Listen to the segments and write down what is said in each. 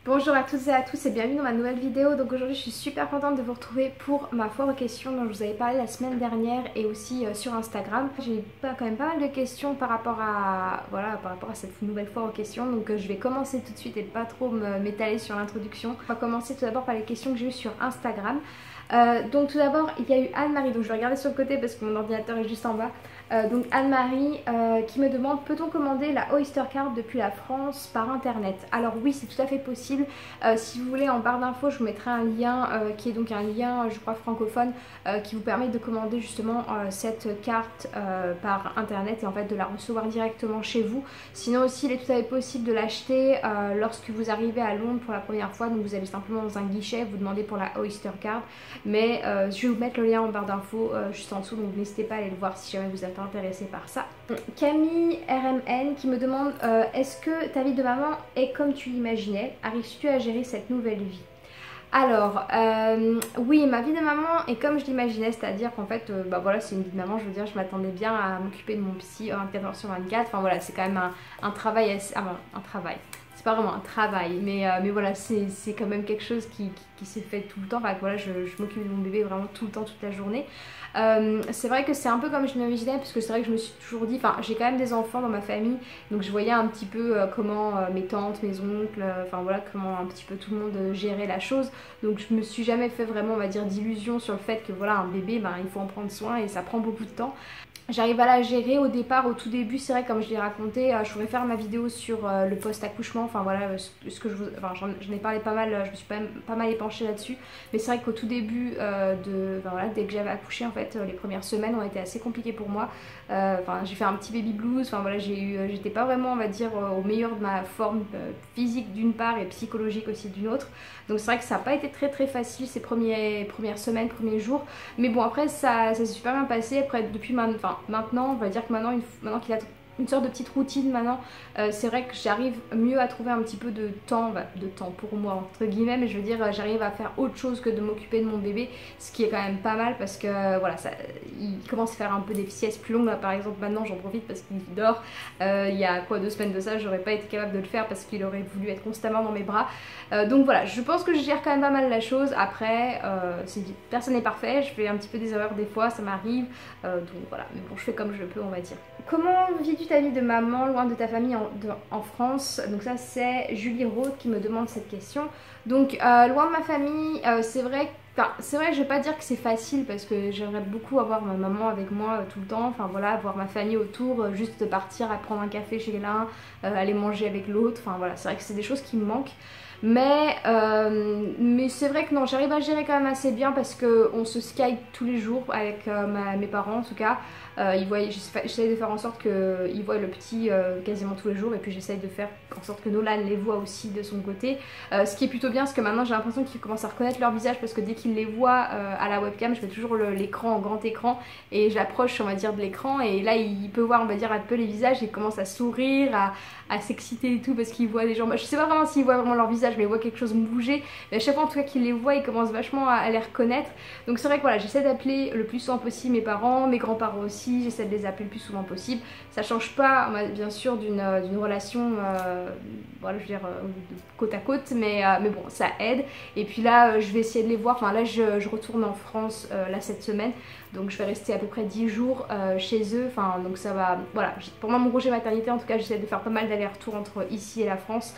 Bonjour à toutes et à tous et bienvenue dans ma nouvelle vidéo. Donc aujourd'hui je suis super contente de vous retrouver pour ma foire aux questions dont je vous avais parlé la semaine dernière et aussi sur Instagram. J'ai quand même pas mal de questions par rapport à cette nouvelle foire aux questions. Donc je vais commencer tout de suite et pas trop m'étaler sur l'introduction. On va commencer tout d'abord par les questions que j'ai eues sur Instagram. Donc tout d'abord il y a eu Anne-Marie, donc je vais regarder sur le côté parce que mon ordinateur est juste en bas. Donc Anne-Marie qui me demande: peut-on commander la Oyster Card depuis la France par internet? Alors oui, c'est tout à fait possible. Si vous voulez, en barre d'infos je vous mettrai un lien qui est donc un lien je crois francophone qui vous permet de commander justement cette carte par internet et en fait de la recevoir directement chez vous. Sinon aussi il est tout à fait possible de l'acheter lorsque vous arrivez à Londres pour la première fois. Donc vous allez simplement dans un guichet, vous demandez pour la Oyster Card. Mais je vais vous mettre le lien en barre d'infos juste en dessous, donc n'hésitez pas à aller le voir si jamais vous êtes intéressé par ça. Camille RMN qui me demande est-ce que ta vie de maman est comme tu l'imaginais? Arrives-tu à gérer cette nouvelle vie? Alors, oui, ma vie de maman est comme je l'imaginais, c'est-à-dire qu'en fait, voilà, c'est une vie de maman, je veux dire, je m'attendais bien à m'occuper de mon psy 24h/24, enfin voilà, c'est quand même un travail assez... un travail. C'est pas vraiment un travail, mais voilà, c'est quand même quelque chose qui se fait tout le temps. Enfin, voilà, je m'occupe de mon bébé vraiment tout le temps, toute la journée. C'est vrai que c'est un peu comme je l'imaginais, parce que c'est vrai que je me suis toujours dit, enfin j'ai quand même des enfants dans ma famille, donc je voyais un petit peu comment mes tantes, mes oncles, enfin voilà, comment un petit peu tout le monde gérait la chose. Donc je me suis jamais fait vraiment, on va dire, d'illusions sur le fait que voilà, un bébé, il faut en prendre soin et ça prend beaucoup de temps. J'arrive à la gérer au départ, au tout début, c'est vrai, comme je l'ai raconté, je voudrais faire ma vidéo sur le post-accouchement, enfin voilà, ce que j'en ai parlé pas mal, je me suis pas mal épanchée là-dessus, mais c'est vrai qu'au tout début, dès que j'avais accouché, en fait, les premières semaines ont été assez compliquées pour moi. J'ai fait un petit baby blues, enfin voilà, j'étais pas vraiment, on va dire, au meilleur de ma forme physique d'une part et psychologique aussi d'une autre, donc c'est vrai que ça n'a pas été très facile ces premières semaines, premiers jours, mais bon après ça s'est super bien passé. Après depuis maintenant, on va dire que maintenant qu'il a une sorte de petite routine maintenant, c'est vrai que j'arrive mieux à trouver un petit peu de temps pour moi entre guillemets, mais je veux dire j'arrive à faire autre chose que de m'occuper de mon bébé, ce qui est quand même pas mal parce que voilà, il commence à faire un peu des siestes plus longues. Là, par exemple maintenant j'en profite parce qu'il dort. Il y a 2 semaines de ça, j'aurais pas été capable de le faire parce qu'il aurait voulu être constamment dans mes bras. Donc voilà, je pense que je gère quand même pas mal la chose. Après personne n'est parfait, je fais un petit peu des erreurs des fois, ça m'arrive, donc voilà, mais bon, je fais comme je peux, on va dire. Comment vis-tu ta vie de maman loin de ta famille en France? Donc ça c'est Julie Roth qui me demande cette question. Donc loin de ma famille, c'est vrai que je vais pas dire que c'est facile parce que j'aimerais beaucoup avoir ma maman avec moi tout le temps, enfin voilà, avoir ma famille autour, juste partir à prendre un café chez l'un, aller manger avec l'autre, enfin voilà, c'est vrai que c'est des choses qui me manquent. Mais c'est vrai que non, j'arrive à gérer quand même assez bien parce qu'on se Skype tous les jours avec mes parents en tout cas. J'essaie de faire en sorte qu'ils voient le petit quasiment tous les jours, et puis j'essaie de faire en sorte que Nolan les voit aussi de son côté. Ce qui est plutôt bien parce que maintenant j'ai l'impression qu'ils commencent à reconnaître leur visage, parce que dès qu'ils les voient à la webcam, je mets toujours l'écran en grand écran et j'approche, on va dire, de l'écran, et là il peut voir, on va dire, un peu les visages, il commence à sourire, à s'exciter et tout parce qu'il voit des gens. Je sais pas vraiment s'il voit vraiment leur visage, mais il voit quelque chose bouger. Mais à chaque fois en tout cas qu'il les voit, il commence vachement à les reconnaître. Donc c'est vrai que voilà, j'essaie d'appeler le plus souvent possible mes parents, mes grands-parents aussi, j'essaie de les appeler le plus souvent possible. Ça change pas bien sûr d'une relation voilà, je veux dire de côte à côte, mais bon, ça aide. Et puis là je vais essayer de les voir, enfin là je retourne en France là cette semaine, donc je vais rester à peu près 10 jours chez eux, enfin donc ça va, voilà, pour moi mon congé maternité en tout cas, j'essaie de faire pas mal d'allers-retours entre ici et la France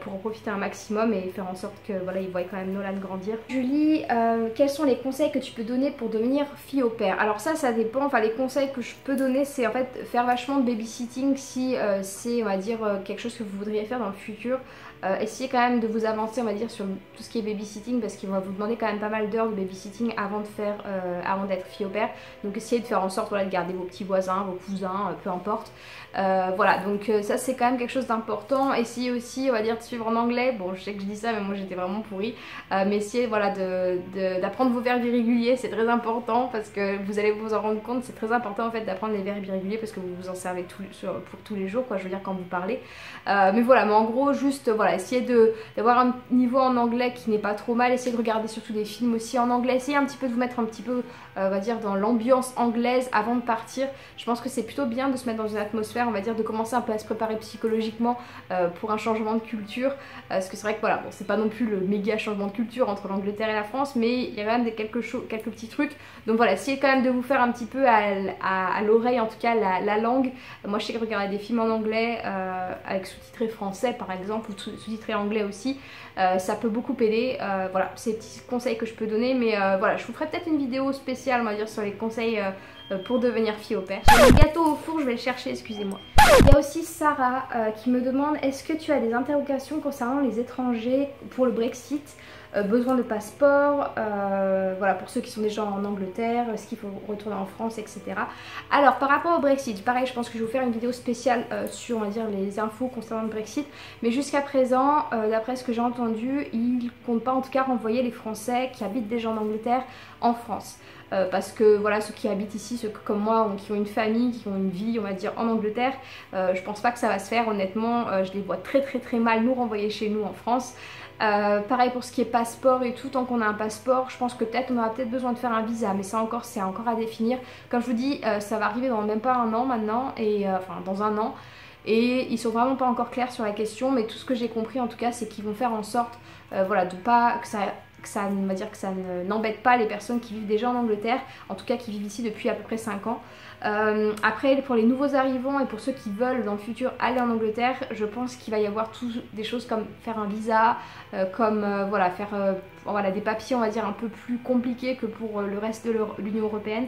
pour en profiter un maximum et faire en sorte que voilà, ils voient quand même Nolan grandir. Julie, quels sont les conseils que tu peux donner pour devenir fille au pair? Alors ça dépend, enfin les conseils que je peux donner, c'est en fait faire vachement de babysitting si c'est, on va dire, quelque chose que vous voudriez faire dans le futur. Essayez quand même de vous avancer, on va dire, sur tout ce qui est babysitting, parce qu'il va vous demander quand même pas mal d'heures de babysitting avant d'être fille au pair. Donc essayez de faire en sorte, voilà, de garder vos petits voisins, vos cousins, peu importe. Voilà, donc ça c'est quand même quelque chose d'important. Essayez aussi, on va dire, de suivre en anglais. Bon, je sais que je dis ça, mais moi j'étais vraiment pourrie. Mais essayez, voilà, d'apprendre vos verbes irréguliers, c'est très important parce que vous allez vous en rendre compte. C'est très important en fait d'apprendre les verbes irréguliers parce que vous vous en servez pour tous les jours, quoi, je veux dire, quand vous parlez. Mais voilà, mais en gros, juste voilà, essayez d'avoir un niveau en anglais qui n'est pas trop mal. Essayez de regarder surtout des films aussi en anglais. Essayez un petit peu de vous mettre un petit peu, on va dire, dans l'ambiance anglaise avant de partir. Je pense que c'est plutôt bien de se mettre dans une atmosphère, on va dire, de commencer un peu à se préparer psychologiquement pour un changement de culture, parce que c'est vrai que voilà, bon, c'est pas non plus le méga changement de culture entre l'Angleterre et la France, mais il y a quand même quelques petits trucs. Donc voilà, essayez quand même de vous faire un petit peu à l'oreille en tout cas la langue. Moi je sais que regarder des films en anglais avec sous-titré français par exemple, ou sous-titré anglais aussi, ça peut beaucoup aider. Voilà, c'est des petits conseils que je peux donner, mais voilà, je vous ferai peut-être une vidéo spéciale on va dire sur les conseils pour devenir fille au père. J'ai le gâteau au four, je vais le chercher, excusez-moi. Il y a aussi Sarah qui me demande est-ce que tu as des interrogations concernant les étrangers pour le Brexit, besoin de passeport, voilà pour ceux qui sont déjà en Angleterre, est-ce qu'il faut retourner en France, etc. Alors par rapport au Brexit, pareil je pense que je vais vous faire une vidéo spéciale sur on va dire les infos concernant le Brexit, mais jusqu'à présent, d'après ce que j'ai entendu, ils ne comptent pas en tout cas renvoyer les Français qui habitent déjà en Angleterre en France. Parce que voilà, ceux qui habitent ici, ceux comme moi, qui ont une famille, qui ont une vie on va dire en Angleterre, je pense pas que ça va se faire honnêtement, je les vois très mal nous renvoyer chez nous en France. Pareil pour ce qui est passeport et tout, tant qu'on a un passeport, je pense que peut-être on aura peut-être besoin de faire un visa, mais ça encore c'est encore à définir. Comme je vous dis, ça va arriver dans même pas un an maintenant, et enfin dans un an. Et ils sont vraiment pas encore clairs sur la question, mais tout ce que j'ai compris en tout cas c'est qu'ils vont faire en sorte voilà, de pas on va dire que ça n'embête pas les personnes qui vivent déjà en Angleterre, en tout cas qui vivent ici depuis à peu près 5 ans. Après pour les nouveaux arrivants et pour ceux qui veulent dans le futur aller en Angleterre, je pense qu'il va y avoir des choses comme faire un visa, comme voilà, faire voilà, des papiers on va dire un peu plus compliqués que pour le reste de l'Union Européenne.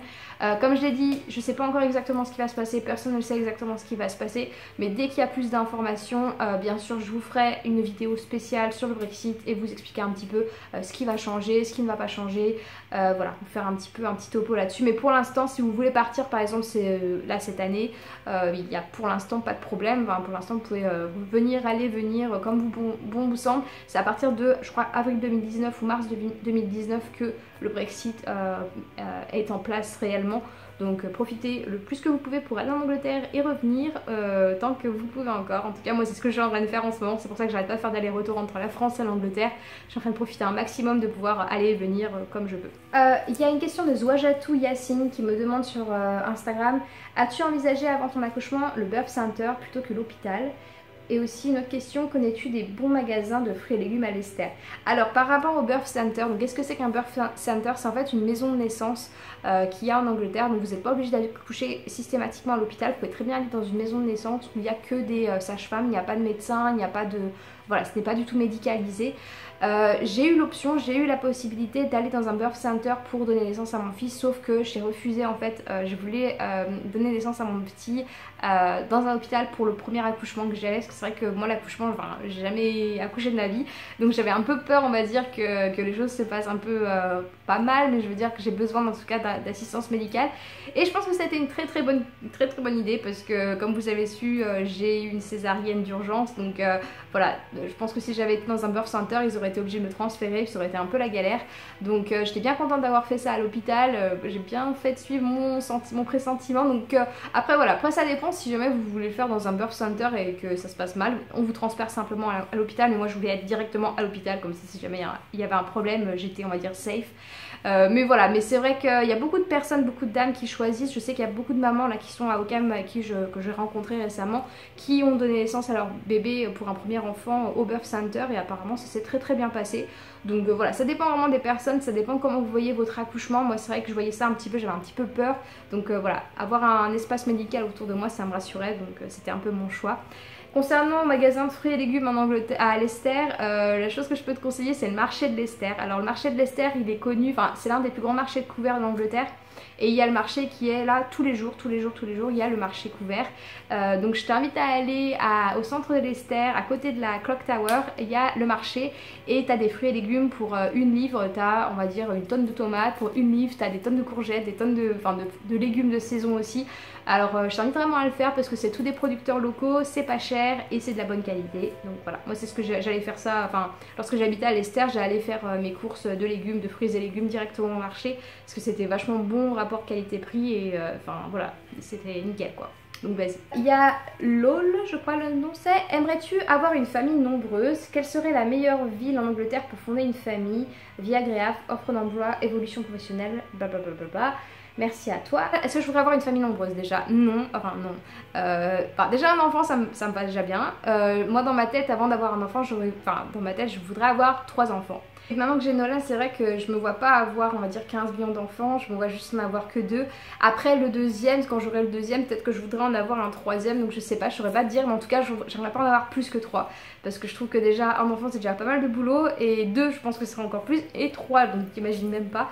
Comme je l'ai dit, je sais pas encore exactement ce qui va se passer, personne ne sait exactement ce qui va se passer, mais dès qu'il y a plus d'informations, bien sûr je vous ferai une vidéo spéciale sur le Brexit et vous expliquer un petit peu ce qui va changer, ce qui ne va pas changer, voilà, vous faire un petit topo là-dessus. Mais pour l'instant, si vous voulez partir par exemple là cette année, il n'y a pour l'instant pas de problème, enfin, pour l'instant vous pouvez venir comme bon vous semble. C'est à partir de je crois avril 2019 ou mars 2019 que le Brexit est en place réellement. Donc profitez le plus que vous pouvez pour aller en Angleterre et revenir tant que vous pouvez encore. En tout cas moi c'est ce que je suis en train de faire en ce moment, c'est pour ça que j'arrête pas de faire d'aller-retour entre la France et l'Angleterre. Je suis en train de profiter un maximum de pouvoir aller et venir comme je veux. Il y a une question de Zouajatou Yassine qui me demande sur Instagram: as-tu envisagé avant ton accouchement le birth center plutôt que l'hôpital? Et aussi une autre question, connais-tu des bons magasins de fruits et légumes à Leicester? Alors par rapport au birth center, donc qu'est-ce que c'est qu'un birth center? C'est en fait une maison de naissance qu'il y a en Angleterre, donc vous n'êtes pas obligé d'aller coucher systématiquement à l'hôpital, vous pouvez très bien aller dans une maison de naissance où il n'y a que des sages-femmes, il n'y a pas de médecin, il n'y a pas de... Voilà, ce n'est pas du tout médicalisé. J'ai eu l'option, j'ai eu la possibilité d'aller dans un birth center pour donner naissance à mon fils, sauf que j'ai refusé en fait. Je voulais donner naissance à mon petit dans un hôpital pour le premier accouchement que j'avais, parce que c'est vrai que moi l'accouchement, enfin, j'ai jamais accouché de ma vie, donc j'avais un peu peur on va dire que les choses se passent un peu pas mal, mais je veux dire que j'ai besoin en tout cas d'assistance médicale. Et je pense que c'était une très bonne idée, parce que comme vous avez su, j'ai eu une césarienne d'urgence, donc voilà, je pense que si j'avais été dans un birth center, ils auraient été obligés de me transférer, ça aurait été un peu la galère. Donc j'étais bien contente d'avoir fait ça à l'hôpital, j'ai bien fait suivre mon pressentiment. Donc après voilà, après ça dépend, si jamais vous voulez le faire dans un birth center et que ça se passe mal, on vous transfère simplement à l'hôpital, mais moi je voulais être directement à l'hôpital, comme ça si jamais il y avait un problème, j'étais on va dire safe. Mais voilà, mais c'est vrai qu'il y a beaucoup de personnes, beaucoup de dames qui choisissent. Je sais qu'il y a beaucoup de mamans là qui sont à Oakham, que j'ai rencontré récemment, qui ont donné naissance à leur bébé pour un premier enfant au birth center, et apparemment ça s'est très bien passé. Donc voilà, ça dépend vraiment des personnes, ça dépend comment vous voyez votre accouchement. Moi c'est vrai que je voyais ça un petit peu, j'avais un petit peu peur. Donc voilà, avoir un espace médical autour de moi, ça me rassurait, donc c'était un peu mon choix. Concernant le magasin de fruits et légumes en Angleterre, à Leicester, la chose que je peux te conseiller, c'est le marché de Leicester. Alors le marché de Leicester, il est connu, enfin c'est l'un des plus grands marchés de couverts d'Angleterre. Et il y a le marché qui est là tous les jours, il y a le marché couvert. Donc je t'invite à aller au centre de Leicester, à côté de la Clock Tower, il y a le marché et tu as des fruits et légumes pour 1 livre, tu as on va dire une tonne de tomates, pour 1 livre tu as des tonnes de courgettes, des tonnes de légumes de saison aussi. Alors je t'invite vraiment à le faire parce que c'est tous des producteurs locaux, c'est pas cher et c'est de la bonne qualité. Donc voilà, moi c'est ce que j'allais faire ça, enfin lorsque j'habitais à Leicester, j'allais faire mes courses de légumes, de fruits et légumes directement au marché parce que c'était vachement bon rapport qualité-prix et enfin voilà, c'était nickel quoi. Donc vas-y. Il y a LOL, je crois le nom c'est: aimerais-tu avoir une famille nombreuse? Quelle serait la meilleure ville en Angleterre pour fonder une famille? Vie agréable, offre d'emploi, évolution professionnelle, blablabla. Merci à toi. Est-ce que je voudrais avoir une famille nombreuse déjà? Non, enfin non. Déjà un enfant ça me va déjà bien. Moi dans ma tête avant d'avoir un enfant dans ma tête je voudrais avoir 3 enfants. Et maintenant que j'ai Nolan, c'est vrai que je me vois pas avoir, on va dire, 15 millions d'enfants, je me vois juste en avoir que 2. Après le deuxième, quand j'aurai le deuxième, peut-être que je voudrais en avoir un troisième, donc je sais pas, je saurais pas te dire, mais en tout cas j'aimerais pas en avoir plus que 3. Parce que je trouve que déjà un enfant c'est déjà pas mal de boulot, et 2 je pense que ce serait encore plus, et 3 donc t'imagines même pas.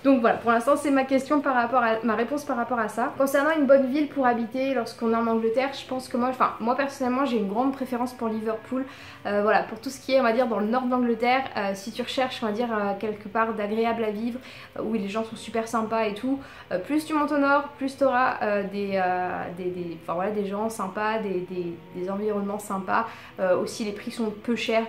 Donc voilà, pour l'instant c'est ma question par rapport à ma réponse par rapport à ça. Concernant une bonne ville pour habiter lorsqu'on est en Angleterre, je pense que moi personnellement j'ai une grande préférence pour Liverpool. Voilà, pour tout ce qui est on va dire dans le nord d'Angleterre, si tu recherches on va dire quelque part d'agréable à vivre, où les gens sont super sympas et tout, plus tu montes au nord, plus tu auras des gens sympas, des environnements sympas. Aussi les prix sont peu chers,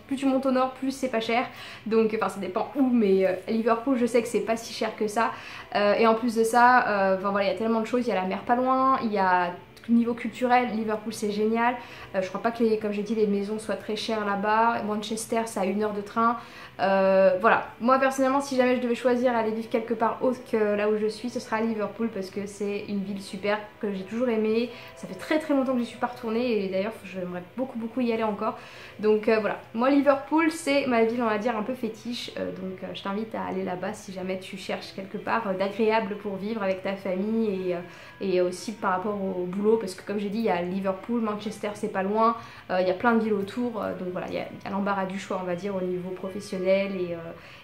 plus tu montes au nord plus c'est pas cher. Donc enfin ça dépend où, mais Liverpool je sais que c'est pas si cher que ça. Et en plus de ça, il y a tellement de choses, il y a la mer pas loin, il y a niveau culturel, Liverpool c'est génial. Je crois pas que comme j'ai dit les maisons soient très chères là-bas. Manchester c'est à 1 heure de train. Voilà, moi personnellement si jamais je devais choisir aller vivre quelque part autre que là où je suis, ce sera à Liverpool parce que c'est une ville super que j'ai toujours aimée. Ça fait très longtemps que je suis pas retournée et d'ailleurs j'aimerais beaucoup y aller encore. Donc voilà, moi Liverpool c'est ma ville on va dire un peu fétiche, donc je t'invite à aller là-bas si jamais tu cherches quelque part d'agréable pour vivre avec ta famille et aussi par rapport au boulot parce que comme j'ai dit il y a Liverpool, Manchester c'est pas loin, il y a plein de villes autour, donc voilà il y a l'embarras du choix on va dire au niveau professionnel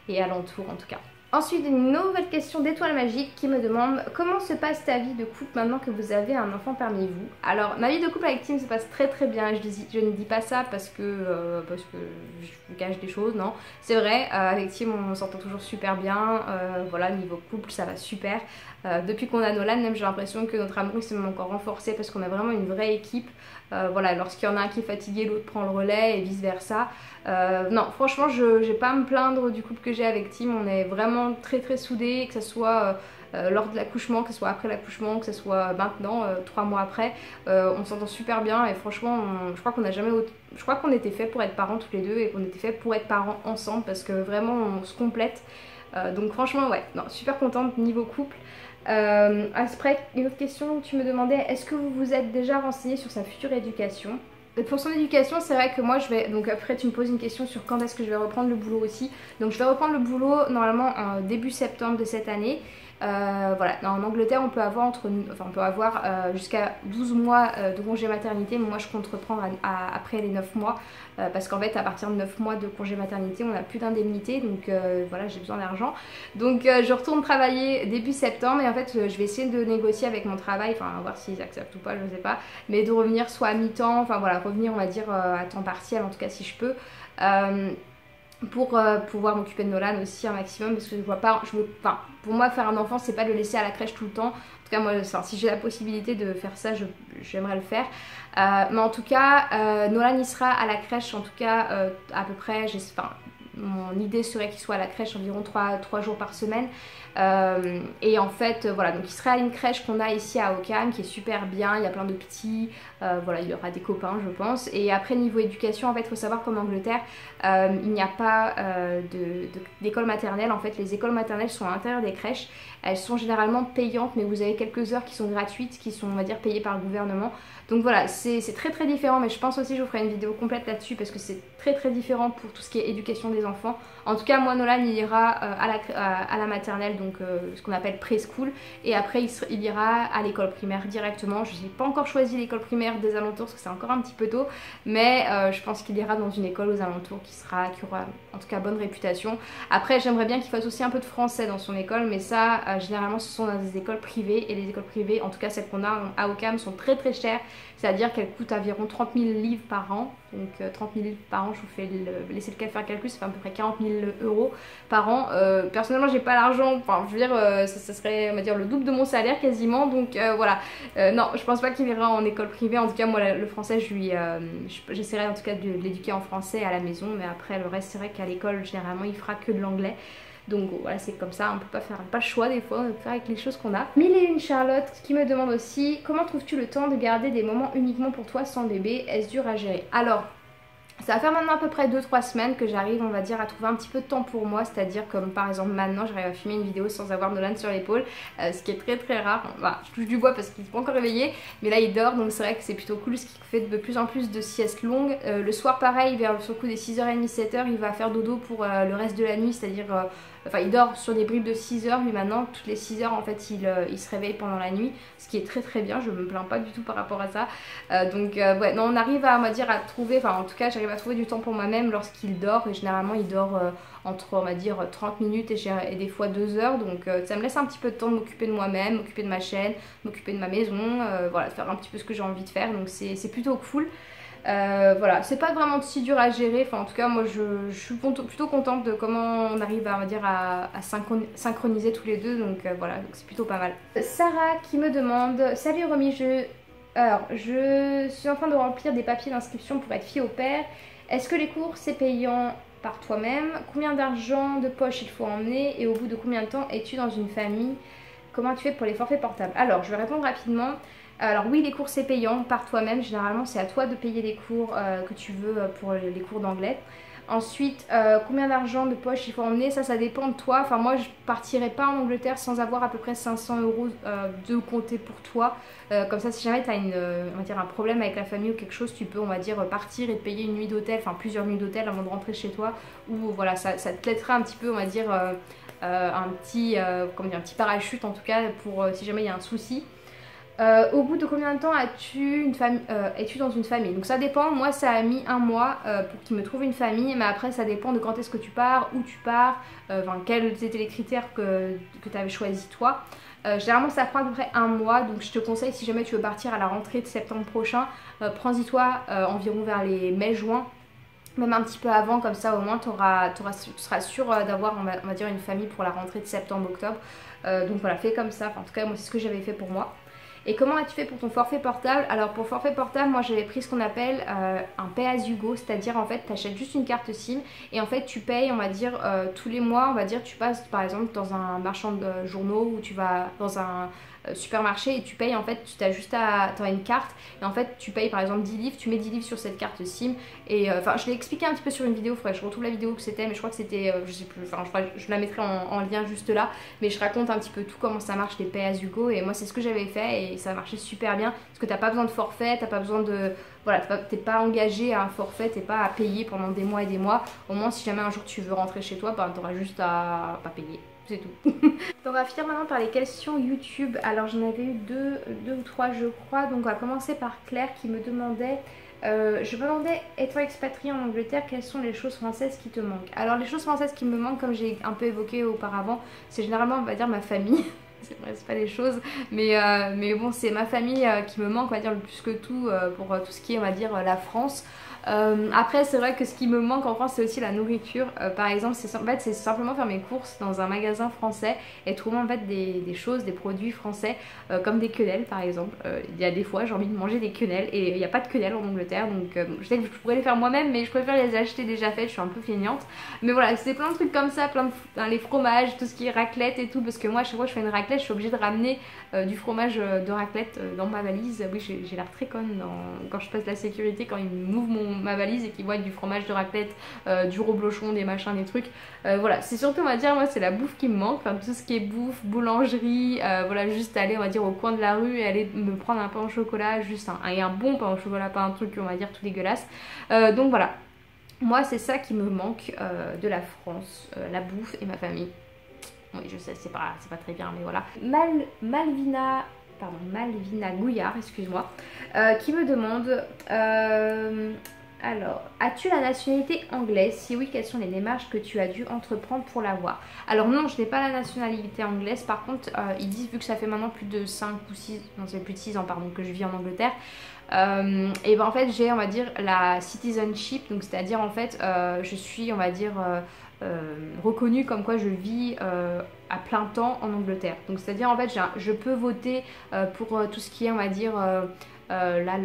et alentour en tout cas. Ensuite, une nouvelle question d'Étoile Magique qui me demande comment se passe ta vie de couple maintenant que vous avez un enfant parmi vous. Alors, ma vie de couple avec Tim se passe très bien. Je ne dis pas ça parce que je vous cache des choses, non. C'est vrai, avec Tim on s'entend toujours super bien. Voilà, niveau couple ça va super. Depuis qu'on a Nolan, même j'ai l'impression que notre amour s'est même encore renforcé parce qu'on a vraiment une vraie équipe. Voilà, lorsqu'il y en a un qui est fatigué, l'autre prend le relais et vice versa. Non, franchement, je vais pas à me plaindre du couple que j'ai avec Tim. On est vraiment très soudés, que ce soit lors de l'accouchement, que ce soit après l'accouchement, que ce soit maintenant, 3 mois après. On s'entend super bien et franchement, je crois qu'on a jamais je crois qu'on était fait pour être parents tous les deux et qu'on était fait pour être parents ensemble parce que vraiment on se complète. Donc franchement, ouais, non, super contente niveau couple. Après, une autre question, tu me demandais est-ce que vous vous êtes déjà renseigné sur sa future éducation? Pour son éducation, c'est vrai que moi je vais, donc après tu me poses une question sur quand est-ce que je vais reprendre le boulot aussi. Donc je vais reprendre le boulot normalement en début septembre de cette année. Voilà, en Angleterre on peut avoir jusqu'à 12 mois de congé maternité, mais moi je compte reprendre après les 9 mois parce qu'en fait à partir de 9 mois de congé maternité on n'a plus d'indemnité, donc voilà, j'ai besoin d'argent. Donc je retourne travailler début septembre et en fait je vais essayer de négocier avec mon travail, enfin voir s'ils acceptent ou pas, je sais pas, mais de revenir soit à mi-temps, enfin voilà, revenir on va dire à temps partiel en tout cas si je peux. Pour pouvoir m'occuper de Nolan aussi un maximum parce que je vois pas, pour moi faire un enfant c'est pas de le laisser à la crèche tout le temps. En tout cas moi si j'ai la possibilité de faire ça j'aimerais le faire. Mais en tout cas Nolan il sera à la crèche en tout cas à peu près, mon idée serait qu'il soit à la crèche environ 3 jours par semaine. Et en fait voilà, donc il serait à une crèche qu'on a ici à Oakham qui est super bien, il y a plein de petits, voilà, il y aura des copains je pense. Et après niveau éducation en fait il faut savoir qu'en Angleterre il n'y a pas d'école maternelle. En fait les écoles maternelles sont à l'intérieur des crèches, elles sont généralement payantes mais vous avez quelques heures qui sont gratuites, qui sont on va dire payées par le gouvernement. Donc voilà, c'est très différent, mais je pense aussi je vous ferai une vidéo complète là-dessus parce que c'est très différent pour tout ce qui est éducation des enfants. En tout cas moi Nolan il ira à la maternelle, donc ce qu'on appelle preschool, et après il ira à l'école primaire directement. Je n'ai pas encore choisi l'école primaire des alentours parce que c'est encore un petit peu tôt, mais je pense qu'il ira dans une école aux alentours qui aura en tout cas bonne réputation. Après j'aimerais bien qu'il fasse aussi un peu de français dans son école, mais ça généralement ce sont dans des écoles privées, et les écoles privées en tout cas celles qu'on a à Oakham sont très chères. C'est-à-dire qu'elle coûte environ 30 000 livres par an. Donc 30 000 livres par an, je vous fais laisser le faire le calcul, ça fait à peu près 40 000 euros par an. Personnellement, j'ai pas l'argent, enfin je veux dire, ça serait on va dire le double de mon salaire quasiment. Donc voilà, non, je pense pas qu'il ira en école privée. En tout cas, moi le français, j'essaierai en tout cas de l'éduquer en français à la maison. Mais après, le reste, c'est vrai qu'à l'école, généralement, il fera que de l'anglais. Donc voilà, c'est comme ça, on peut pas le choix des fois, on peut faire avec les choses qu'on a. Mille et une Charlotte qui me demande aussi comment trouves-tu le temps de garder des moments uniquement pour toi sans bébé, est-ce dur à gérer? Alors Ça va faire maintenant à peu près 2-3 semaines que j'arrive, on va dire, à trouver un petit peu de temps pour moi, c'est-à-dire comme par exemple maintenant j'arrive à filmer une vidéo sans avoir Nolan sur l'épaule, ce qui est très rare. Bah, je touche du bois parce qu'il n'est pas encore réveillé, mais là il dort, donc c'est vrai que c'est plutôt cool, ce qui fait de plus en plus de siestes longues. Le soir pareil, vers sur le coup des 6h30, 7h, il va faire dodo pour le reste de la nuit, c'est-à-dire... Enfin, il dort sur des bribes de 6h, lui maintenant, toutes les 6h en fait, il se réveille pendant la nuit, ce qui est très bien, je me plains pas du tout par rapport à ça. Ouais, non, on arrive à, on va dire, à trouver, enfin en tout cas, j'arrive à trouver du temps pour moi-même lorsqu'il dort, et généralement il dort entre, on va dire, 30 minutes et des fois 2 heures, donc ça me laisse un petit peu de temps de m'occuper de moi-même, m'occuper de ma chaîne, m'occuper de ma maison, voilà, faire un petit peu ce que j'ai envie de faire, donc c'est plutôt cool. Voilà, c'est pas vraiment si dur à gérer, enfin en tout cas moi je suis plutôt contente de comment on arrive à, on va dire, à synchroniser tous les deux, donc voilà, donc c'est plutôt pas mal. Sarah qui me demande: salut Romy, je suis en train de remplir des papiers d'inscription pour être fille au pair. Est-ce que les cours c'est payant par toi-même? Combien d'argent de poche il faut emmener? Et au bout de combien de temps es-tu dans une famille? Comment tu fais pour les forfaits portables? Alors je vais répondre rapidement. Alors oui, les cours c'est payant par toi-même, généralement c'est à toi de payer les cours que tu veux pour les cours d'anglais. Ensuite, combien d'argent de poche il faut emmener, ça dépend de toi. Enfin moi je partirai pas en Angleterre sans avoir à peu près 500 € de côté pour toi. Comme ça si jamais tu as on va dire un problème avec la famille ou quelque chose, tu peux, on va dire, partir et te payer une nuit d'hôtel, enfin plusieurs nuits d'hôtel avant de rentrer chez toi. Ou voilà, ça te l'aidera un petit peu, on va dire, un petit parachute en tout cas pour si jamais il y a un souci. Au bout de combien de temps es-tu dans une famille? Donc ça dépend, moi ça a mis un mois pour qu'il me trouve une famille, mais après ça dépend de quand est-ce que tu pars, où tu pars, quels étaient les critères que tu avais choisi toi. Généralement ça prend à peu près un mois, donc je te conseille, si jamais tu veux partir à la rentrée de septembre prochain, prends-y-toi environ vers les mai-juin. Même un petit peu avant, comme ça au moins tu seras sûr d'avoir, on va dire, une famille pour la rentrée de septembre-octobre. Donc voilà, fais comme ça, enfin, en tout cas moi c'est ce que j'avais fait pour moi. Et comment as-tu fait pour ton forfait portable? Alors pour forfait portable, moi j'avais pris ce qu'on appelle un pay as you go, c'est-à-dire en fait tu achètes juste une carte SIM et en fait tu payes, on va dire, tous les mois, on va dire, tu passes par exemple dans un marchand de journaux ou tu vas dans un supermarché et tu payes, en fait tu as juste à une carte et en fait tu payes par exemple 10 livres, tu mets 10 livres sur cette carte SIM et enfin je l'ai expliqué un petit peu sur une vidéo, faudrait que je retrouve la vidéo que c'était, mais je crois que c'était, je sais plus, enfin je la mettrai en lien juste là, mais je raconte un petit peu tout comment ça marche les pay as you go et moi c'est ce que j'avais fait et ça marchait super bien parce que t'as pas besoin de forfait, t'as pas besoin de... Voilà, t'es pas engagé à un forfait, t'es pas à payer pendant des mois et des mois. Au moins si jamais un jour tu veux rentrer chez toi, bah, t'auras juste à pas payer. C'est tout. Donc on va finir maintenant par les questions YouTube. Alors j'en avais eu deux ou trois je crois. Donc on va commencer par Claire qui me demandait... je me demandais, étant expatriée en Angleterre, quelles sont les choses françaises qui te manquent? Alors les choses françaises qui me manquent, comme j'ai un peu évoqué auparavant, c'est généralement, on va dire, ma famille. C'est vrai, c'est pas les choses, mais bon, c'est ma famille qui me manque, on va dire, le plus que tout pour tout ce qui est, on va dire, la France. Après c'est vrai que ce qui me manque en France c'est aussi la nourriture. Par exemple c'est simplement faire mes courses dans un magasin français et trouver en fait des choses, des produits français comme des quenelles par exemple. Il y a des fois j'ai envie de manger des quenelles et il n'y a pas de quenelles en Angleterre, donc je sais que je pourrais les faire moi-même mais je préfère les acheter déjà faites, je suis un peu feignante. Mais voilà, c'est plein de trucs comme ça, les fromages, tout ce qui est raclette et tout, parce que moi à chaque fois que je fais une raclette je suis obligée de ramener du fromage de raclette dans ma valise. Oui, j'ai l'air très conne quand je passe la sécurité, quand ils m'ouvrent ma valise et qu'ils voient du fromage de raclette, du reblochon, des machins, des trucs. Voilà, c'est surtout, on va dire, moi c'est la bouffe qui me manque, enfin, tout ce qui est bouffe, boulangerie, voilà, juste aller, on va dire, au coin de la rue et aller me prendre un pain au chocolat, juste un bon pain au chocolat, pas un truc, on va dire, tout dégueulasse. Donc voilà, moi c'est ça qui me manque de la France, la bouffe et ma famille. Oui, je sais, c'est pas très bien, mais voilà. Malvina Gouillard, excuse-moi, qui me demande alors, as-tu la nationalité anglaise? Si oui, quelles sont les démarches que tu as dû entreprendre pour l'avoir? Alors non, je n'ai pas la nationalité anglaise. Par contre, ils disent, vu que ça fait maintenant plus de 5 ou 6, non c'est plus de 6 ans pardon, que je vis en Angleterre, et ben en fait j'ai, on va dire, la citizenship, donc c'est-à-dire en fait je suis, on va dire, reconnue comme quoi je vis à plein temps en Angleterre. Donc c'est-à-dire en fait je peux voter pour tout ce qui est, on va dire, là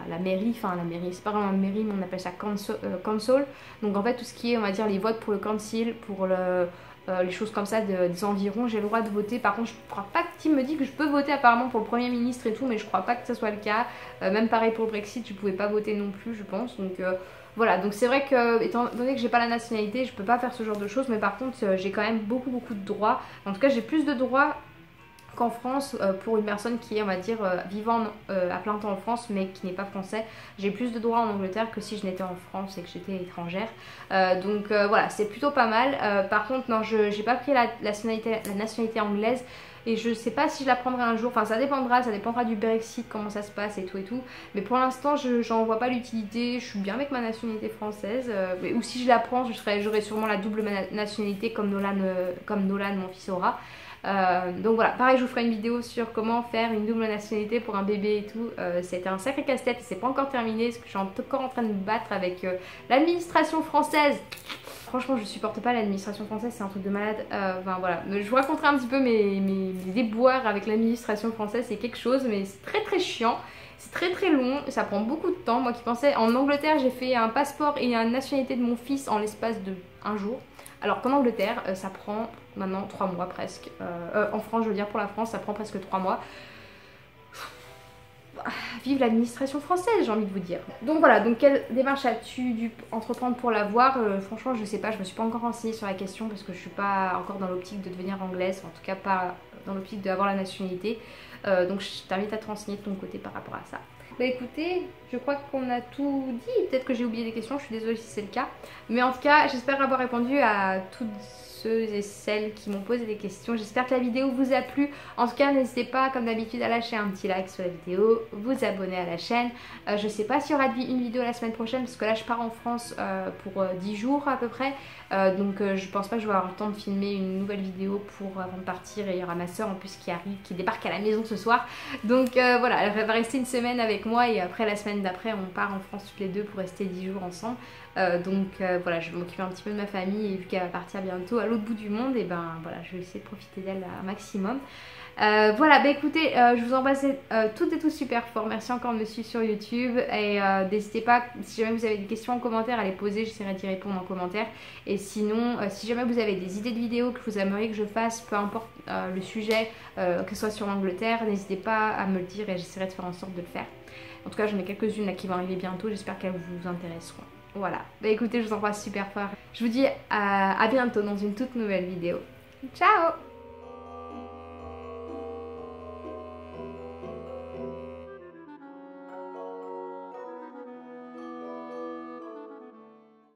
la mairie, enfin la mairie, c'est pas vraiment une mairie mais on appelle ça council. Donc en fait tout ce qui est, on va dire, les votes pour le council, pour les choses comme ça des environs, j'ai le droit de voter. Par contre, je crois pas que Tim me dit que je peux voter apparemment pour le Premier ministre et tout, mais je crois pas que ça soit le cas. Même pareil pour le Brexit, je pouvais pas voter non plus, je pense. Donc voilà, donc c'est vrai que étant donné que j'ai pas la nationalité, je peux pas faire ce genre de choses, mais par contre j'ai quand même beaucoup de droits. En tout cas, j'ai plus de droits qu'en France pour une personne qui est, on va dire, vivant à plein temps en France mais qui n'est pas français. J'ai plus de droits en Angleterre que si je n'étais en France et que j'étais étrangère. Donc voilà, c'est plutôt pas mal. Par contre, non, j'ai pas pris la nationalité anglaise. Et je sais pas si je la prendrai un jour, enfin ça dépendra du Brexit, comment ça se passe et tout. Mais pour l'instant, j'en vois pas l'utilité, je suis bien avec ma nationalité française. Ou si je la prends, j'aurai sûrement la double nationalité comme Nolan, mon fils, aura. Donc voilà, pareil, je vous ferai une vidéo sur comment faire une double nationalité pour un bébé et tout. C'était un sacré casse-tête, c'est pas encore terminé parce que je suis encore en train de me battre avec l'administration française. Franchement, je supporte pas l'administration française, c'est un truc de malade. Enfin voilà, je vous raconterai un petit peu mes déboires avec l'administration française, c'est quelque chose, mais c'est très chiant. C'est très long, ça prend beaucoup de temps. Moi qui pensais, en Angleterre, j'ai fait un passeport et une nationalité de mon fils en l'espace de un jour. Alors qu'en Angleterre, ça prend maintenant 3 mois presque. En France, je veux dire, pour la France, ça prend presque 3 mois. Vive l'administration française, j'ai envie de vous dire. Donc voilà, donc quelle démarche as-tu dû entreprendre pour l'avoir? Franchement, je sais pas, je me suis pas encore renseignée sur la question parce que je suis pas encore dans l'optique de devenir anglaise, en tout cas pas dans l'optique d'avoir la nationalité. Donc je t'invite à te renseigner de ton côté par rapport à ça. Bah écoutez, je crois qu'on a tout dit, peut-être que j'ai oublié des questions, je suis désolée si c'est le cas. Mais en tout cas, j'espère avoir répondu à toutes ceux et celles qui m'ont posé des questions. J'espère que la vidéo vous a plu. En tout cas, n'hésitez pas, comme d'habitude, à lâcher un petit like sur la vidéo, vous abonner à la chaîne. Je sais pas s'il y aura une vidéo la semaine prochaine, parce que là, je pars en France pour 10 jours à peu près. Donc je pense pas que je vais avoir le temps de filmer une nouvelle vidéo avant de partir. Et il y aura ma soeur en plus qui débarque à la maison ce soir. Donc voilà, elle va rester une semaine avec moi et après la semaine d'après on part en France toutes les deux pour rester 10 jours ensemble. Donc voilà, je vais m'occuper un petit peu de ma famille et vu qu'elle va partir bientôt à l'autre bout du monde, et ben voilà, je vais essayer de profiter d'elle un maximum. Voilà, bah écoutez, je vous embrasse toutes et tous super fort. Merci encore de me suivre sur YouTube et n'hésitez pas, si jamais vous avez des questions en commentaire, à les poser, j'essaierai d'y répondre en commentaire. Et sinon, si jamais vous avez des idées de vidéos que vous aimeriez que je fasse, peu importe le sujet, que ce soit sur l'Angleterre, n'hésitez pas à me le dire et j'essaierai de faire en sorte de le faire. En tout cas, j'en ai quelques-unes là qui vont arriver bientôt, j'espère qu'elles vous intéresseront. Voilà, bah écoutez, je vous embrasse super fort. Je vous dis à bientôt dans une toute nouvelle vidéo. Ciao!